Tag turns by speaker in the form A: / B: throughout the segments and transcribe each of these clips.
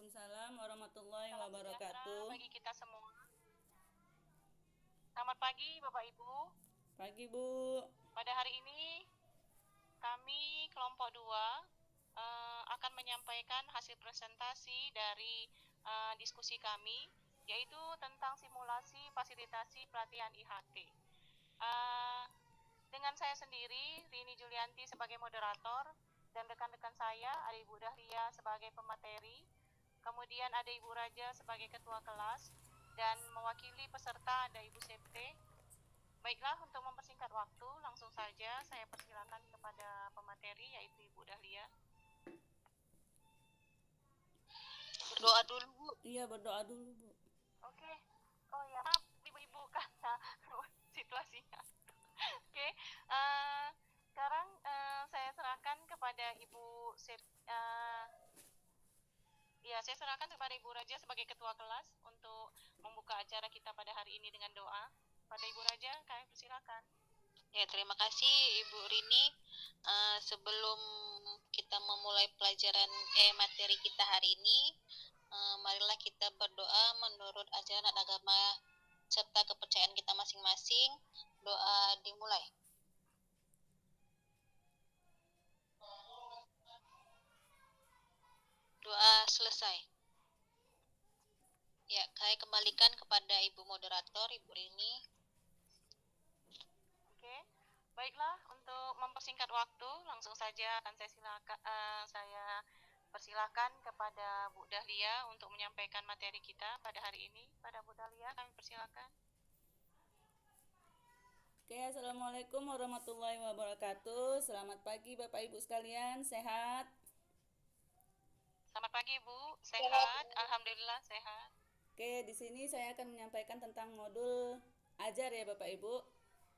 A: Waalaikumsalam warahmatullahi
B: Salam sejahtera
A: wabarakatuh.
B: bagi kita semua. Selamat pagi Bapak Ibu.
A: Pagi Bu.
B: Pada hari ini kami kelompok 2 akan menyampaikan hasil presentasi dari diskusi kami, yaitu tentang simulasi fasilitasi pelatihan IHT. Dengan saya sendiri, Rini Julianti sebagai moderator, dan rekan-rekan saya ada Ibu Dahlia sebagai pemateri, kemudian ada Ibu Raja sebagai ketua kelas, dan mewakili peserta ada Ibu Septe. Baiklah, untuk mempersingkat waktu, langsung saja saya persilakan kepada pemateri yaitu Ibu Dahlia. Berdoa dulu, Bu.
A: Iya, berdoa dulu Bu.
B: Oke. Oh ya, maaf Ibu-ibu karena situasinya. Oke. Sekarang saya serahkan kepada Ibu saya serahkan kepada Ibu Raja sebagai ketua kelas untuk membuka acara kita pada hari ini dengan doa. Pada Ibu Raja, kami persilakan.
C: Ya, terima kasih Ibu Rini. Sebelum kita memulai pelajaran materi kita hari ini, marilah kita berdoa menurut ajaran agama serta kepercayaan kita masing-masing. Doa dimulai. Doa selesai. Ya, saya kembalikan kepada Ibu moderator, Ibu Rini.
B: Oke, baiklah, untuk mempersingkat waktu, langsung saja akan saya persilakan kepada Bu Dahlia untuk menyampaikan materi kita pada hari ini. Pada Bu Dahlia, kami persilakan.
A: Oke, assalamualaikum warahmatullahi wabarakatuh. Selamat pagi Bapak Ibu sekalian, sehat?
B: Selamat pagi Bu, sehat? Alhamdulillah sehat.
A: Oke, di sini saya akan menyampaikan tentang modul ajar ya Bapak Ibu.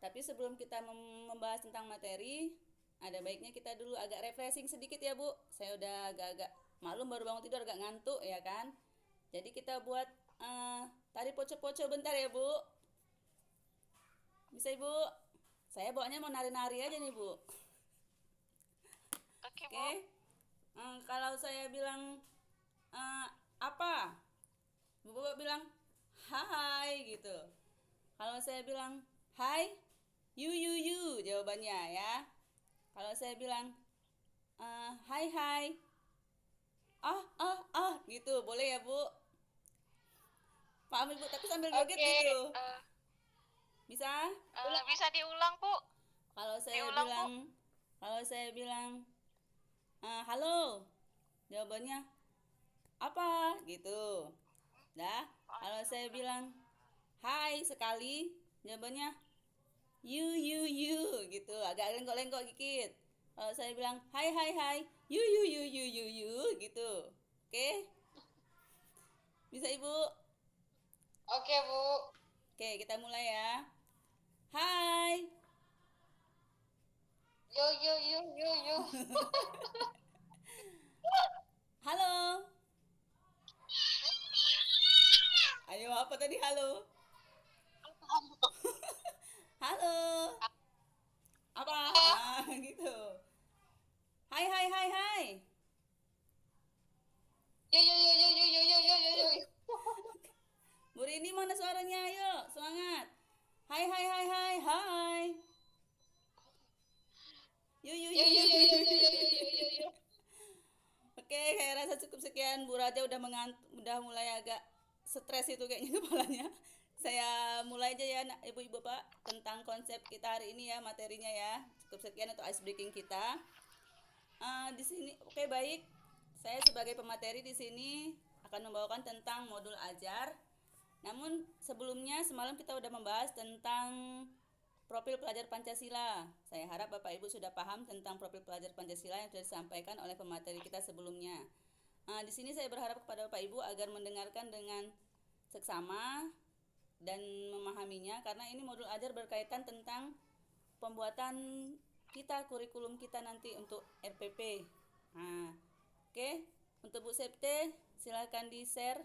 A: Tapi sebelum kita membahas tentang materi, ada baiknya kita dulu agak refreshing sedikit ya Bu. Saya udah agak-agak maklum baru bangun tidur agak ngantuk ya kan. Jadi kita buat tari poco-poco bentar ya Bu. Bisa Ibu? Saya bawanya mau nari-nari aja nih Bu.
B: Oke Bu.
A: Oke. Kalau saya bilang apa? Bu bilang hai gitu. Kalau saya bilang hai, you jawabannya ya. Kalau saya bilang hai hai, gitu boleh ya Bu? Paham Ibu? Tapi sambil joget gitu. Bisa?
B: Bisa diulang Bu?
A: Kalau saya
B: Diulang, Bu.
A: bilang, kalau saya bilang halo, jawabannya apa gitu. Dah. Kalau saya bilang hai sekali, jawabannya you gitu. Agak lenggok-lenggok dikit. Kalau saya bilang hai hai hai, you gitu. Oke? Bisa Ibu?
C: Oke Bu.
A: Oke, kita mulai ya. Hai.
C: Yo.
A: Halo. Ayo apa tadi halo? Halo. Apa? Gitu. Hai hai hai hai.
C: Yo.
A: Bu Rini mana suaranya? Ayo, semangat. Hai hai hai hai hai. Yo. Oke, saya rasa cukup sekian. Bu Raja udah mulai agak stres itu kayaknya kepalanya. Saya mulai aja ya Ibu-ibu Pak tentang konsep kita hari ini ya materinya ya. Cukup sekian untuk ice breaking kita. Di sini oke baik. Saya sebagai pemateri di sini akan membawakan tentang modul ajar. Namun sebelumnya semalam kita udah membahas tentang profil pelajar Pancasila. Saya harap Bapak Ibu sudah paham tentang profil pelajar Pancasila yang sudah disampaikan oleh pemateri kita sebelumnya. Di sini saya berharap kepada Bapak Ibu agar mendengarkan dengan seksama dan memahaminya karena ini modul ajar berkaitan tentang pembuatan kita kurikulum kita nanti untuk RPP. Oke. Untuk Bu Septe silakan di-share.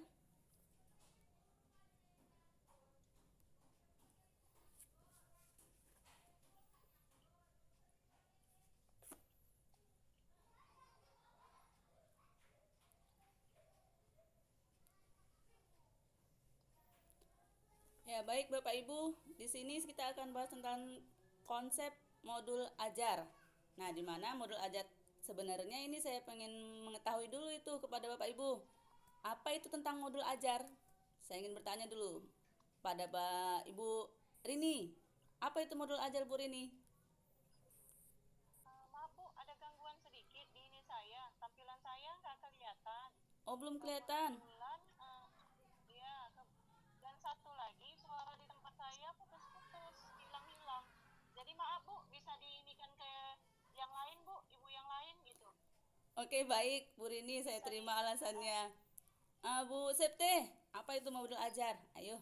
A: Ya, baik Bapak Ibu. Di sini kita akan bahas tentang konsep modul ajar. Nah, di mana modul ajar sebenarnya ini saya pengen mengetahui dulu itu kepada Bapak Ibu. Apa itu tentang modul ajar? Saya ingin bertanya dulu pada Pak Ibu Rini. Apa itu modul ajar Bu Rini?
B: Maaf Bu, ada gangguan sedikit di ini saya. Tampilan saya nggak kelihatan.
A: Oh, belum kelihatan.
B: Kebetulan, ya, dan satu lagi suara di tempat saya putus-putus, hilang-hilang. Jadi maaf Bu, bisa diinikan ke yang lain Bu, ibu yang lain gitu.
A: Oke, baik Bu Rini, saya terima alasannya. Bu Septe, apa itu modul ajar? Ayo.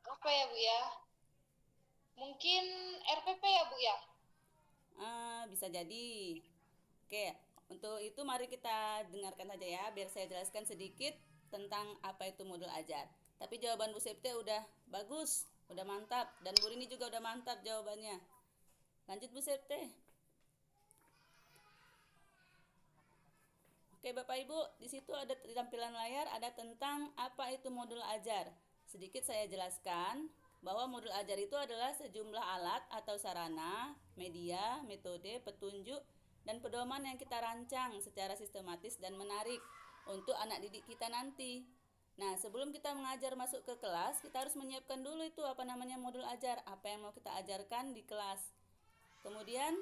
D: Apa ya Bu ya? Mungkin RPP ya Bu ya?
A: Bisa jadi. Oke, untuk itu mari kita dengarkan saja ya, biar saya jelaskan sedikit tentang apa itu modul ajar. Tapi jawaban Bu Septe udah bagus, udah mantap, dan Bu Rini juga udah mantap jawabannya. Lanjut Bu Septe. Oke Bapak Ibu, di situ ada di tampilan layar ada tentang apa itu modul ajar. Sedikit saya jelaskan bahwa modul ajar itu adalah sejumlah alat atau sarana, media, metode, petunjuk, dan pedoman yang kita rancang secara sistematis dan menarik untuk anak didik kita nanti. Nah, sebelum kita mengajar masuk ke kelas, kita harus menyiapkan dulu itu apa namanya modul ajar, apa yang mau kita ajarkan di kelas. Kemudian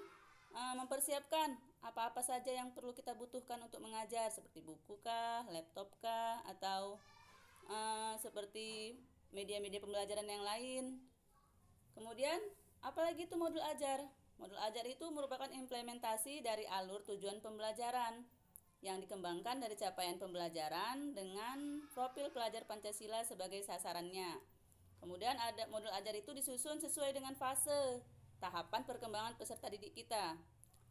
A: mempersiapkan apa-apa saja yang perlu kita butuhkan untuk mengajar, seperti buku kah, laptop kah, atau seperti media-media pembelajaran yang lain. Kemudian apalagi itu modul ajar? Modul ajar itu merupakan implementasi dari alur tujuan pembelajaran yang dikembangkan dari capaian pembelajaran dengan profil pelajar Pancasila sebagai sasarannya. Kemudian ada modul ajar itu disusun sesuai dengan fase tahapan perkembangan peserta didik kita.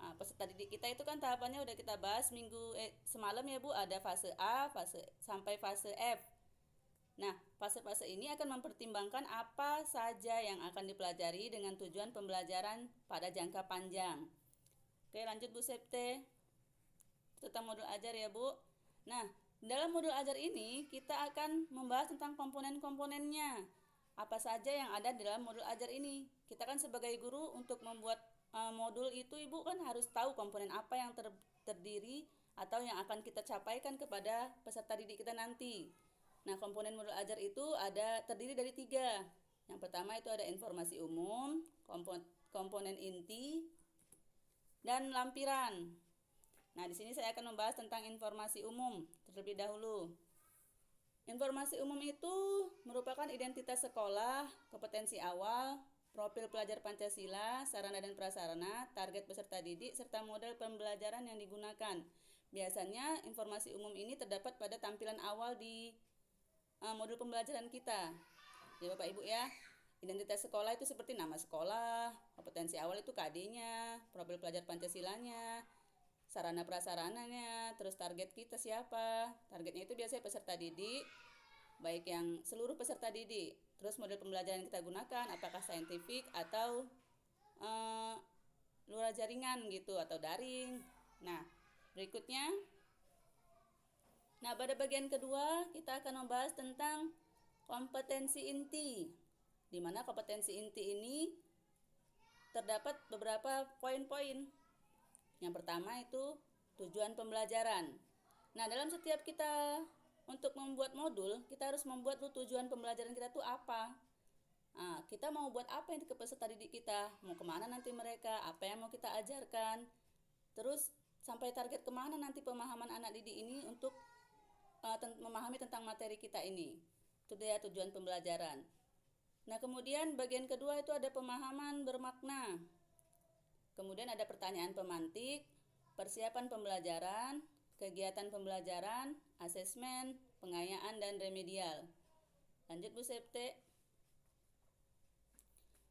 A: Nah, peserta didik kita itu kan tahapannya udah kita bahas semalam ya Bu, ada fase A, sampai fase F. Nah, fase-fase ini akan mempertimbangkan apa saja yang akan dipelajari dengan tujuan pembelajaran pada jangka panjang. Oke, lanjut Bu Septe. Tentang modul ajar ya Bu. Nah, dalam modul ajar ini kita akan membahas tentang komponen-komponennya. Apa saja yang ada dalam modul ajar ini. Kita kan sebagai guru untuk membuat modul itu Ibu kan harus tahu komponen apa yang terdiri atau yang akan kita capaikan kepada peserta didik kita nanti. Nah, komponen modul ajar itu terdiri dari 3. Yang pertama itu ada informasi umum, komponen inti, dan lampiran. Nah, di sini saya akan membahas tentang informasi umum terlebih dahulu. Informasi umum itu merupakan identitas sekolah, kompetensi awal, profil pelajar Pancasila, sarana dan prasarana, target peserta didik, serta model pembelajaran yang digunakan. Biasanya informasi umum ini terdapat pada tampilan awal di modul pembelajaran kita. Ya Bapak Ibu ya, identitas sekolah itu seperti nama sekolah, kompetensi awal itu KD-nya, profil pelajar Pancasilanya, sarana prasarananya, terus target kita siapa. Targetnya itu biasanya peserta didik, baik yang seluruh peserta didik. Terus model pembelajaran yang kita gunakan, apakah saintifik atau luar jaringan gitu atau daring. Nah, berikutnya, pada bagian kedua kita akan membahas tentang kompetensi inti, di mana kompetensi inti ini terdapat beberapa poin-poin. Yang pertama itu tujuan pembelajaran. Nah, dalam setiap kita untuk membuat modul, kita harus membuat tujuan pembelajaran kita tuh apa. Nah, kita mau buat apa yang ke peserta didik kita, mau kemana nanti mereka, apa yang mau kita ajarkan, terus sampai target kemana nanti pemahaman anak didik ini untuk memahami tentang materi kita ini. Itu dia tujuan pembelajaran. Nah, kemudian bagian kedua itu ada pemahaman bermakna. Kemudian ada pertanyaan pemantik, persiapan pembelajaran, kegiatan pembelajaran, asesmen, pengayaan, dan remedial. Lanjut Bu Septe.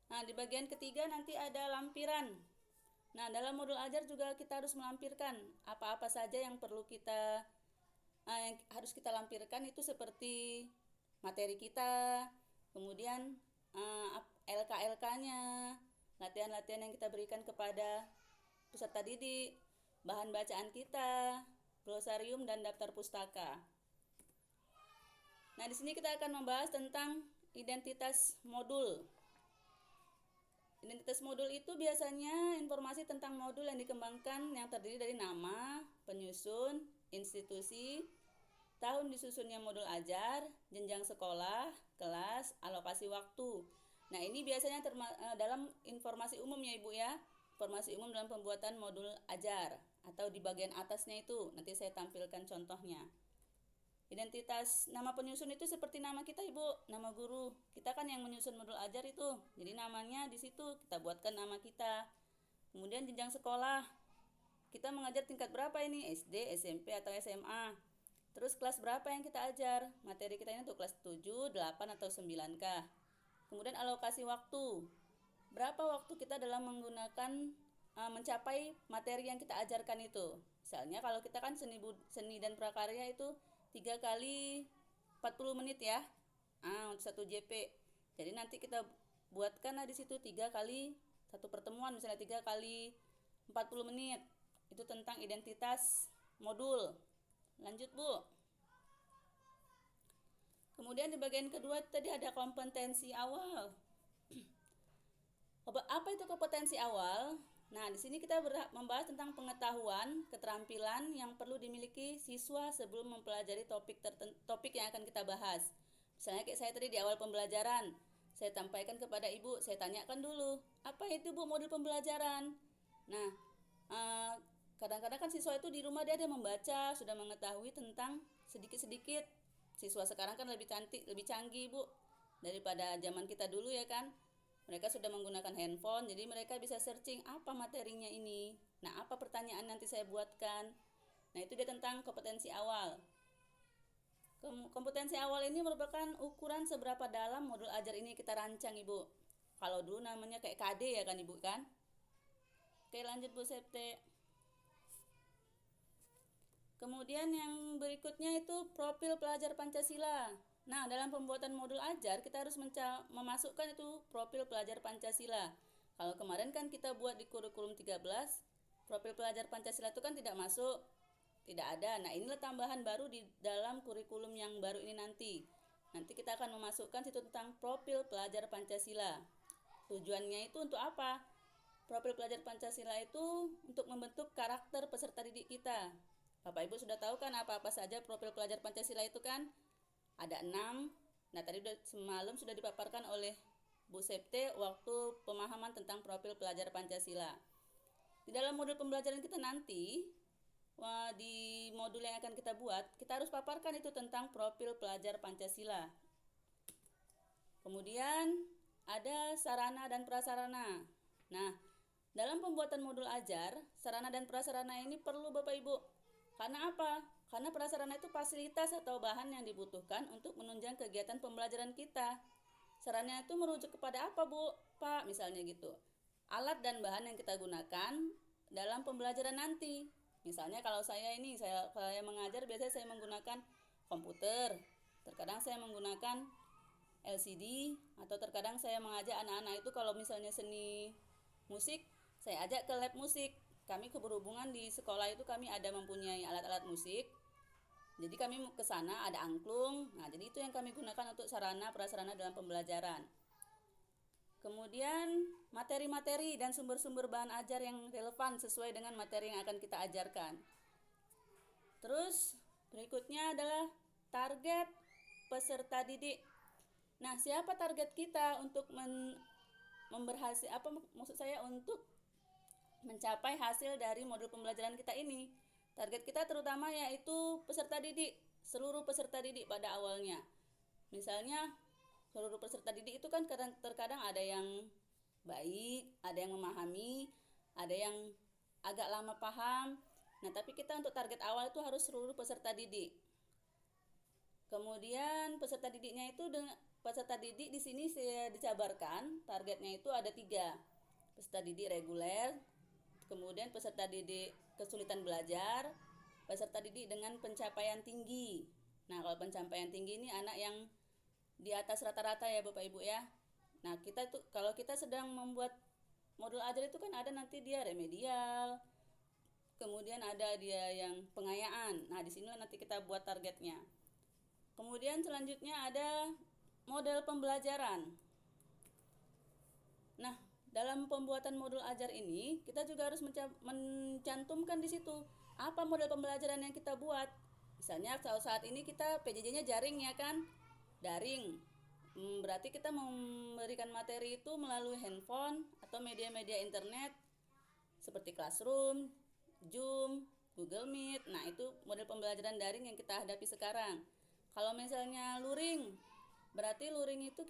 A: Nah, di bagian ketiga nanti ada lampiran. Nah, dalam modul ajar juga kita harus melampirkan apa-apa saja yang perlu yang harus kita lampirkan itu seperti materi kita, kemudian LK-LK-nya, latihan-latihan yang kita berikan kepada peserta didik, bahan bacaan kita, glosarium dan daftar pustaka. Nah, di sini kita akan membahas tentang identitas modul. Identitas modul itu biasanya informasi tentang modul yang dikembangkan yang terdiri dari nama, penyusun, institusi, tahun disusunnya modul ajar, jenjang sekolah, kelas, alokasi waktu. Nah, ini biasanya dalam informasi umum ya Ibu ya. Informasi umum dalam pembuatan modul ajar atau di bagian atasnya itu. Nanti saya tampilkan contohnya. Identitas nama penyusun itu seperti nama kita Ibu, nama guru. Kita kan yang menyusun modul ajar itu. Jadi namanya di situ kita buatkan nama kita. Kemudian jenjang sekolah. Kita mengajar tingkat berapa ini? SD, SMP atau SMA. Terus kelas berapa yang kita ajar? Materi kita ini untuk kelas 7, 8 atau 9K. Kemudian alokasi waktu. Berapa waktu kita dalam menggunakan mencapai materi yang kita ajarkan itu? Misalnya kalau kita kan seni dan prakarya itu 3 kali 40 menit ya. Untuk 1 JP. Jadi nanti kita buatkan di situ 3 kali satu pertemuan, misalnya 3 kali 40 menit. Itu tentang identitas modul. Lanjut Bu. Kemudian di bagian kedua tadi ada kompetensi awal. Apa itu kompetensi awal? Nah, di sini kita membahas tentang pengetahuan, keterampilan yang perlu dimiliki siswa sebelum mempelajari topik yang akan kita bahas. Misalnya kayak saya tadi di awal pembelajaran, saya sampaikan kepada Ibu, saya tanyakan dulu, apa itu Bu modul pembelajaran? Nah, kadang-kadang kan siswa itu di rumah dia ada membaca, sudah mengetahui tentang sedikit-sedikit. Siswa sekarang kan lebih canggih Bu daripada zaman kita dulu ya kan. Mereka sudah menggunakan handphone, jadi mereka bisa searching apa materinya ini. Nah, apa pertanyaan nanti saya buatkan. Nah, itu dia tentang kompetensi awal. Kompetensi awal ini merupakan ukuran seberapa dalam modul ajar ini kita rancang Ibu. Kalau dulu namanya kayak KD ya kan Ibu kan. Oke, lanjut Bu Septe. Kemudian yang berikutnya itu profil pelajar Pancasila. Nah, dalam pembuatan modul ajar kita harus memasukkan itu profil pelajar Pancasila. Kalau kemarin kan kita buat di kurikulum 13, profil pelajar Pancasila itu kan tidak masuk, tidak ada. Nah, inilah tambahan baru di dalam kurikulum yang baru ini nanti. Nanti kita akan memasukkan situ tentang profil pelajar Pancasila. Tujuannya itu untuk apa? Profil pelajar Pancasila itu untuk membentuk karakter peserta didik kita. Bapak Ibu sudah tahu kan apa-apa saja profil pelajar Pancasila itu kan? Ada 6. Nah, tadi semalam sudah dipaparkan oleh Bu Septe waktu pemahaman tentang profil pelajar Pancasila. Di dalam modul pembelajaran kita nanti, di modul yang akan kita buat, kita harus paparkan itu tentang profil pelajar Pancasila. Kemudian ada sarana dan prasarana. Nah, dalam pembuatan modul ajar, sarana dan prasarana ini perlu Bapak Ibu. Karena apa? Karena prasarana itu fasilitas atau bahan yang dibutuhkan untuk menunjang kegiatan pembelajaran kita. Sarana itu merujuk kepada apa Bu? Pak, misalnya gitu. Alat dan bahan yang kita gunakan dalam pembelajaran nanti. Misalnya kalau saya mengajar, biasanya saya menggunakan komputer. Terkadang saya menggunakan LCD, atau terkadang saya mengajak anak-anak itu kalau misalnya seni musik, saya ajak ke lab musik. Kami keberhubungan di sekolah itu kami ada mempunyai alat-alat musik. Jadi kami ke sana ada angklung. Nah, jadi itu yang kami gunakan untuk sarana prasarana dalam pembelajaran. Kemudian materi-materi dan sumber-sumber bahan ajar yang relevan sesuai dengan materi yang akan kita ajarkan. Terus berikutnya adalah target peserta didik. Nah, siapa target kita untuk untuk mencapai hasil dari modul pembelajaran kita ini? Target kita terutama yaitu peserta didik, seluruh peserta didik pada awalnya. Misalnya seluruh peserta didik itu kan terkadang ada yang baik, ada yang memahami, ada yang agak lama paham. Nah, tapi kita untuk target awal itu harus seluruh peserta didik. Kemudian peserta didik di sini saya dijabarkan, targetnya itu ada 3. Peserta didik reguler, kemudian peserta didik kesulitan belajar, peserta didik dengan pencapaian tinggi. Nah, kalau pencapaian tinggi ini anak yang di atas rata-rata ya Bapak Ibu ya. Nah, kalau kita sedang membuat modul ajar itu kan ada nanti dia remedial, kemudian ada dia yang pengayaan. Nah, di sini nanti kita buat targetnya. Kemudian selanjutnya ada model pembelajaran. Nah, dalam pembuatan modul ajar ini, kita juga harus mencantumkan di situ apa model pembelajaran yang kita buat. Misalnya saat ini kita PJJ-nya jaring ya kan? Daring. Berarti kita memberikan materi itu melalui handphone atau media-media internet seperti Classroom, Zoom, Google Meet. Nah, itu model pembelajaran daring yang kita hadapi sekarang. Kalau misalnya luring, berarti luring itu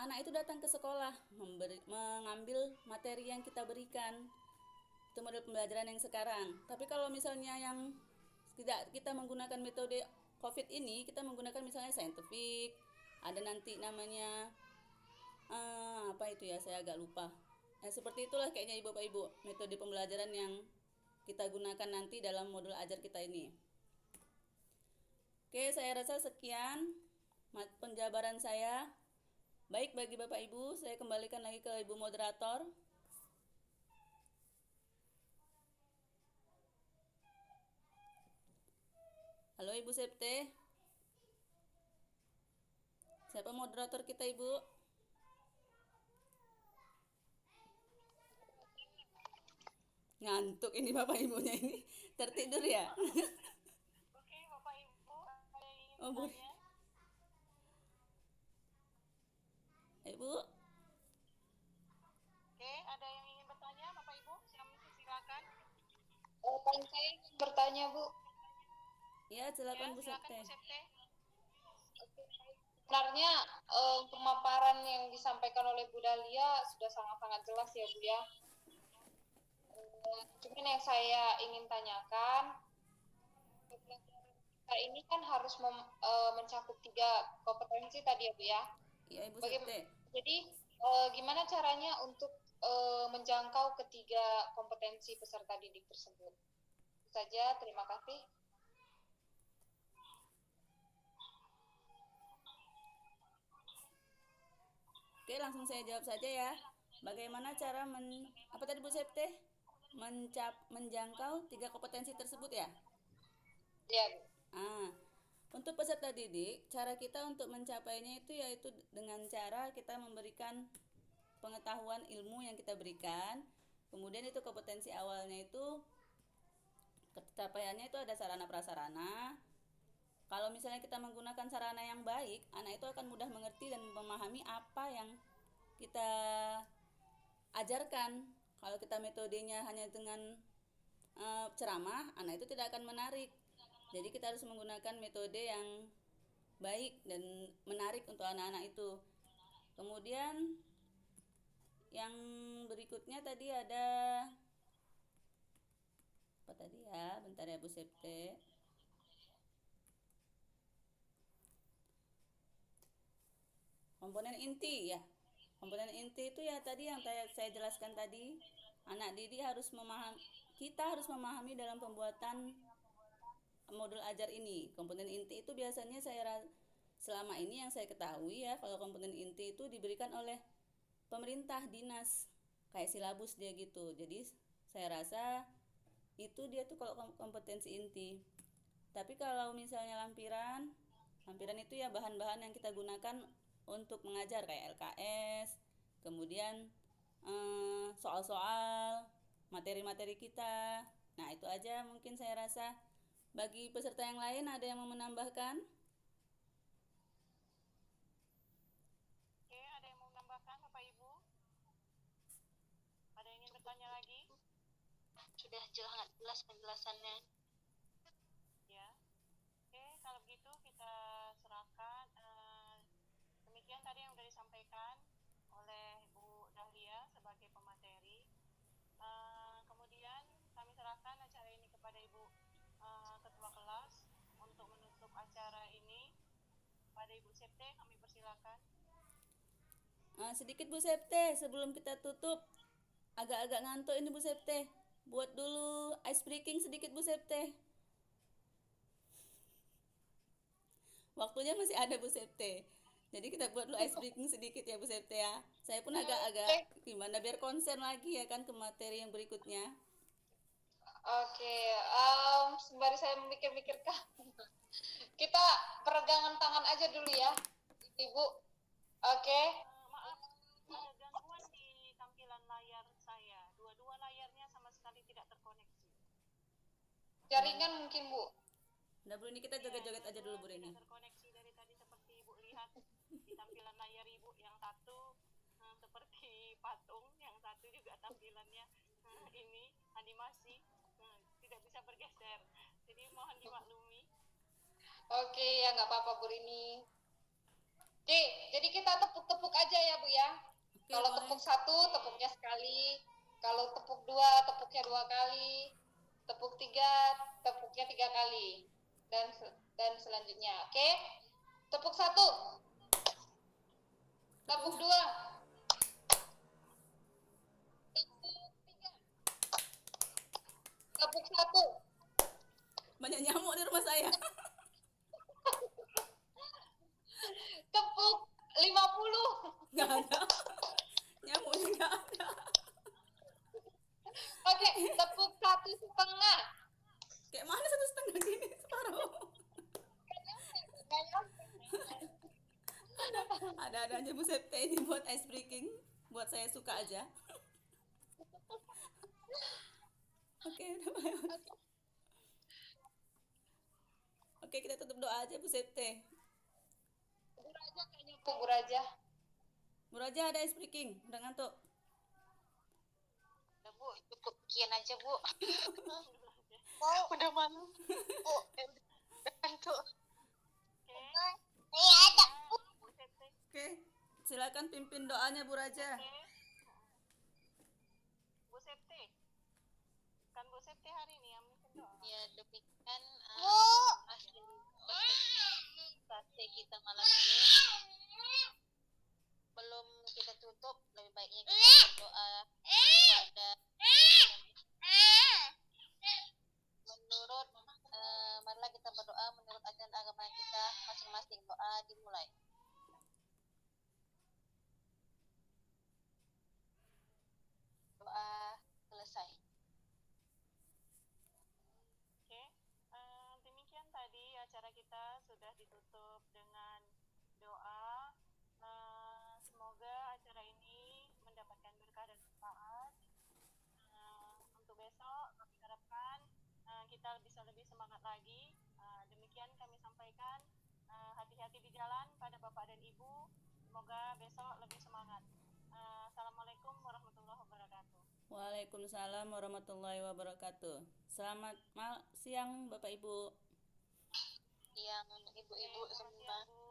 A: anak itu datang ke sekolah mengambil materi yang kita berikan. Itu model pembelajaran yang sekarang. Tapi kalau misalnya yang tidak kita menggunakan metode COVID ini, kita menggunakan misalnya scientific, ada nanti namanya apa itu ya, saya agak lupa. Nah, seperti itulah kayaknya Bapak Ibu metode pembelajaran yang kita gunakan nanti dalam modul ajar kita ini. Oke, saya rasa sekian penjabaran saya. Baik, bagi Bapak Ibu, saya kembalikan lagi ke Ibu moderator. Halo Ibu Septe. Siapa moderator kita, Ibu? Ngantuk ini Bapak Ibunya ini. Tertidur ya?
B: Oke, Bapak Ibu, ada yang ingin
A: Oh, Bu.
B: bertanya?
A: Ibu?
B: Oke, ada yang ingin bertanya, Bapak Ibu? Silakan.
D: Saya ingin bertanya, Bu.
A: Ya, silakan
B: Ya,
A: Bu
B: silakan
A: Septe.
B: Bu Septe.
D: Sebenarnya pemaparan yang disampaikan oleh Bu Dahlia sudah sangat-sangat jelas ya, Bu ya. Cuman yang saya ingin tanyakan, kita ini kan harus mencakup 3 kompetensi tadi ya, Bu ya.
A: Iya, Ibu Septe.
D: Jadi gimana caranya untuk menjangkau ketiga kompetensi peserta didik tersebut? Itu saja, terima kasih.
A: Oke, langsung saya jawab saja ya. Bagaimana cara apa tadi Bu Septe? Menjangkau 3 kompetensi tersebut ya?
D: Ya, Bu.
A: Untuk peserta didik, cara kita untuk mencapainya itu yaitu dengan cara kita memberikan pengetahuan ilmu yang kita berikan. Kemudian itu kompetensi awalnya itu pencapaiannya itu ada sarana prasarana. Kalau misalnya kita menggunakan sarana yang baik, anak itu akan mudah mengerti dan memahami apa yang kita ajarkan. Kalau kita metodenya hanya dengan ceramah, anak itu tidak akan menarik. Jadi kita harus menggunakan metode yang baik dan menarik untuk anak-anak itu. Kemudian yang berikutnya tadi ada apa tadi ya? Bentar ya Bu Septe. Komponen inti ya. Komponen inti itu ya tadi yang saya jelaskan tadi. Anak didik harus kita harus memahami dalam pembuatan modul ajar ini. Komponen inti itu biasanya selama ini yang saya ketahui ya, kalau komponen inti itu diberikan oleh pemerintah dinas, kayak silabus dia gitu. Jadi saya rasa itu dia tuh kalau kompetensi inti. Tapi kalau misalnya lampiran itu ya bahan-bahan yang kita gunakan untuk mengajar kayak LKS, kemudian soal-soal, materi-materi kita. Nah, itu aja mungkin saya rasa. Bagi peserta yang lain ada yang mau menambahkan?
B: Oke, ada yang mau menambahkan, Bapak Ibu? Ada yang ingin bertanya lagi?
C: Sudah sangat jelas penjelasannya.
B: Ya. Oke, kalau begitu kita serahkan. Demikian tadi yang sudah disampaikan oleh Bu Dahlia sebagai pemateri. Kemudian kami serahkan acara ini kepada Ibu Ketua Kelas untuk menutup acara ini. Pada Ibu Septe kami persilakan.
A: Sedikit Bu Septe, sebelum kita tutup, agak-agak ngantuk ini Bu Septe. Buat dulu ice breaking sedikit Bu Septe. Waktunya masih ada Bu Septe. Jadi kita buat dulu ice breaking sedikit ya Bu Septe ya. Saya pun agak-agak gimana biar konsen lagi ya kan ke materi yang berikutnya.
D: Oke, sembari saya memikir-mikirkan. kita peregangan tangan aja dulu ya, Ibu. Oke.
B: Maaf, ada gangguan di tampilan layar saya. Dua-dua layarnya sama sekali tidak terkoneksi.
D: Jaringan mungkin, Bu.
A: Udah Bu, ini kita joget-joget aja dulu Bu Rini.
B: Tidak terkoneksi dari tadi seperti Ibu lihat di tampilan layar Ibu yang satu seperti patung, yang satu juga tampilannya ini animasi tidak bisa bergeser. Jadi mohon dimaklumi.
D: Oke, ya nggak apa-apa Bu Rini. Oke, jadi kita tepuk-tepuk aja ya Bu ya.
A: Oke,
D: Kalau
A: boleh.
D: tepuk satu, tepuknya sekali. Kalau tepuk dua, tepuknya 2 kali. Tepuk 3, tepuknya 3 kali. Dan selanjutnya, oke? Tepuk 1. Tepuk 2. Tepuk 3. Tepuk 1.
A: Banyak nyamuk di rumah saya.
D: Tepuk 50.
A: Nggak ada. Nyamuknya nggak ada.
D: Oke, tepuk 1,5.
A: Kayak mana 1,5 gini separuh. Ada aja Bu Septe ini buat ice breaking. Buat saya suka aja. Oke, udah baik. Oke, kita tutup doa aja Bu Septe.
D: Bu Raja kayaknya Bu Raja.
A: Bu Raja ada ice breaking, udah ngantuk.
C: Udah Bu, cukup sekian aja Bu. Udah malam. Bu, udah ngantuk.
A: Oke, silakan pimpin doanya Bu Raja.
B: Bu Septi, kan Bu Septi hari ini yang mimpin doa.
C: Ya demikian hasil presentasi kita malam ini. Belum kita tutup, lebih baiknya kita berdoa pada menurut marilah kita berdoa menurut ajaran agama kita masing-masing. Doa dimulai. Doa selesai.
B: Oke, demikian tadi acara kita sudah ditutup dengan doa. Semoga acara ini mendapatkan berkah dan manfaat. Untuk besok kami harapkan kita bisa lebih semangat lagi. Demikian kami sampaikan. Hati-hati di jalan pada Bapak dan Ibu. Semoga besok lebih semangat. Assalamualaikum warahmatullahi wabarakatuh.
A: Waalaikumsalam warahmatullahi wabarakatuh. Selamat siang Bapak Ibu.
C: Yang ibu-ibu
B: Oke,
C: semua.
B: Bu.